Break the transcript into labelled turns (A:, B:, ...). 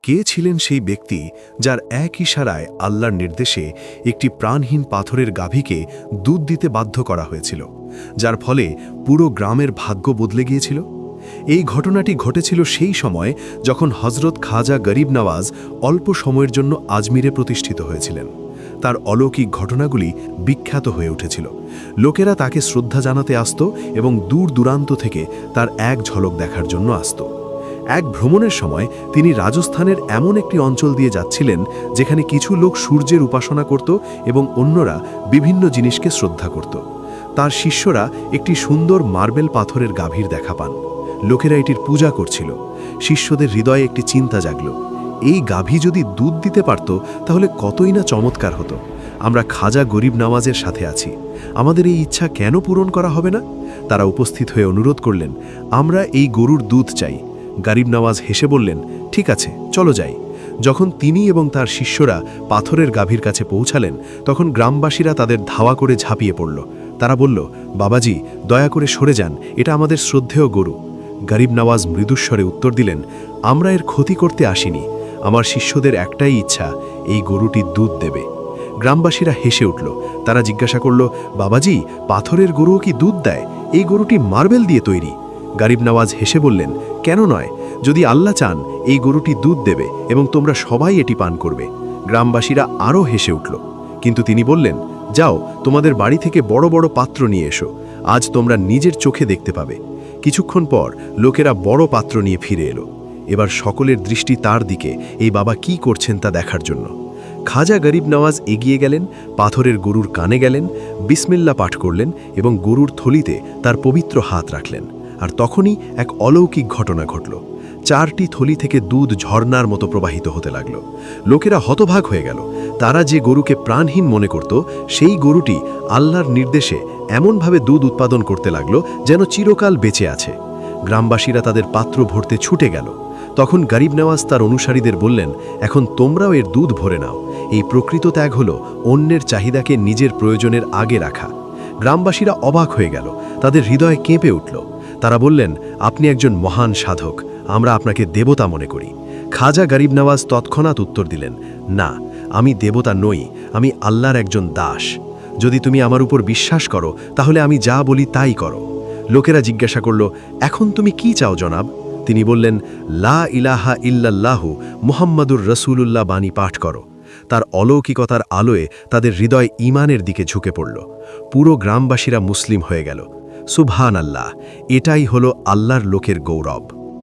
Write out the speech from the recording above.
A: কে ছিলেন সেই ব্যক্তি যার এক ইশারায় আল্লাহর নির্দেশে একটি প্রাণহীন পাথরের গাভীকে দুধ দিতে বাধ্য করা হয়েছিল, যার ফলে পুরো গ্রামের ভাগ্য বদলে গিয়েছিল? এই ঘটনাটি ঘটেছিল সেই সময় যখন হজরত খাজা গরিব নওয়াজ অল্প সময়ের জন্য আজমিরে প্রতিষ্ঠিত হয়েছিলেন। তার অলৌকিক ঘটনাগুলি বিখ্যাত হয়ে উঠেছিল। লোকেরা তাকে শ্রদ্ধা জানাতে আসত এবং দূর দূরান্ত থেকে তার এক ঝলক দেখার জন্য আসত। এক ভ্রমণের সময় তিনি রাজস্থানের এমন একটি অঞ্চল দিয়ে যাচ্ছিলেন যেখানে কিছু লোক সূর্যের উপাসনা করত এবং অন্যরা বিভিন্ন জিনিসকে শ্রদ্ধা করত। তার শিষ্যরা একটি সুন্দর মার্বেল পাথরের গাভীর দেখা পান। লোকেরা এটির পূজা করছিল। শিষ্যদের হৃদয়ে একটি চিন্তা জাগল, এই গাভী যদি দুধ দিতে পারত তাহলে কতই না চমৎকার হতো। আমরা খাজা গরিব নওয়াজের সাথে আছি, আমাদের এই ইচ্ছা কেন পূরণ করা হবে না? তারা উপস্থিত হয়ে অনুরোধ করলেন, আমরা এই গরুর দুধ চাই। গরিব নওয়াজ হেসে বললেন, ঠিক আছে, চলো যাই। যখন তিনি এবং তার শিষ্যরা পাথরের গাভীর কাছে পৌঁছালেন, তখন গ্রামবাসীরা তাদের ধাওয়া করে ঝাঁপিয়ে পড়ল। তারা বলল, বাবাজি, দয়া করে সরে যান, এটা আমাদের শ্রদ্ধেয় গরু। গরিব নওয়াজ মৃদুস্বরে উত্তর দিলেন, আমরা এর ক্ষতি করতে আসিনি, আমার শিষ্যদের একটাই ইচ্ছা, এই গরুটি দুধ দেবে। গ্রামবাসীরা হেসে উঠল। তারা জিজ্ঞাসা করল, বাবাজি, পাথরের গরুও কি দুধ দেয়? এই গরুটি মার্বেল দিয়ে তৈরি। গরিব নওয়াজ হেসে বললেন, কেন নয়? যদি আল্লাহ চান এই গরুটি দুধ দেবে এবং তোমরা সবাই এটি পান করবে। গ্রামবাসীরা আরও হেসে উঠল। কিন্তু তিনি বললেন, যাও, তোমাদের বাড়ি থেকে বড় বড় পাত্র নিয়ে এসো, আজ তোমরা নিজের চোখে দেখতে পাবে। কিছুক্ষণ পর লোকেরা বড় পাত্র নিয়ে ফিরে এলো। এবার সকলের দৃষ্টি তার দিকে, এই বাবা কি করছেন তা দেখার জন্য। খাজা গরিব নওয়াজ এগিয়ে গেলেন, পাথরের গরুর কানে গেলেন, বিসমিল্লাহ পাঠ করলেন এবং গরুর থলিতে তার পবিত্র হাত রাখলেন। আর তখনই এক অলৌকিক ঘটনা ঘটল। 4টি থলি থেকে দুধ ঝর্ণার মতো প্রবাহিত হতে লাগল। লোকেরা হতভাগ হয়ে গেল। তারা যে গরুকে প্রাণহীন মনে করত, সেই গরুটি আল্লাহর নির্দেশে এমনভাবে দুধ উৎপাদন করতে লাগল যেন চিরকাল বেঁচে আছে। গ্রামবাসীরা তাদের পাত্র ভরতে ছুটে গেল। তখন গরিব নওয়াজ তার অনুসারীদের বললেন, এখন তোমরাও এর দুধ ভরে নাও। এই প্রকৃত ত্যাগ হল অন্যের চাহিদাকে নিজের প্রয়োজনের আগে রাখা। গ্রামবাসীরা অবাক হয়ে গেল, তাদের হৃদয় কেঁপে উঠল। তারা বললেন, আপনি একজন মহান সাধক, আমরা আপনাকে দেবতা মনে করি। খাজা গরিব নওয়াজ তৎক্ষণাৎ উত্তর দিলেন, না, আমি দেবতা নই, আমি আল্লাহর একজন দাস। যদি তুমি আমার উপর বিশ্বাস করো তাহলে আমি যা বলি তাই করো। লোকেরা জিজ্ঞাসা করল, এখন তুমি কি চাও জনাব? তিনি বললেন, লা ইলাহা ইল্লাল্লাহু মুহাম্মাদুর রাসূলুল্লাহ বাণী পাঠ করো। তার অলৌকিকতার আলোয় তাদের হৃদয় ঈমানের দিকে ঝুঁকে পড়ল। পুরো গ্রামবাসীরা মুসলিম হয়ে গেল। সুবহানাল্লাহ, এটাই হলো আল্লাহর লোকের গৌরব।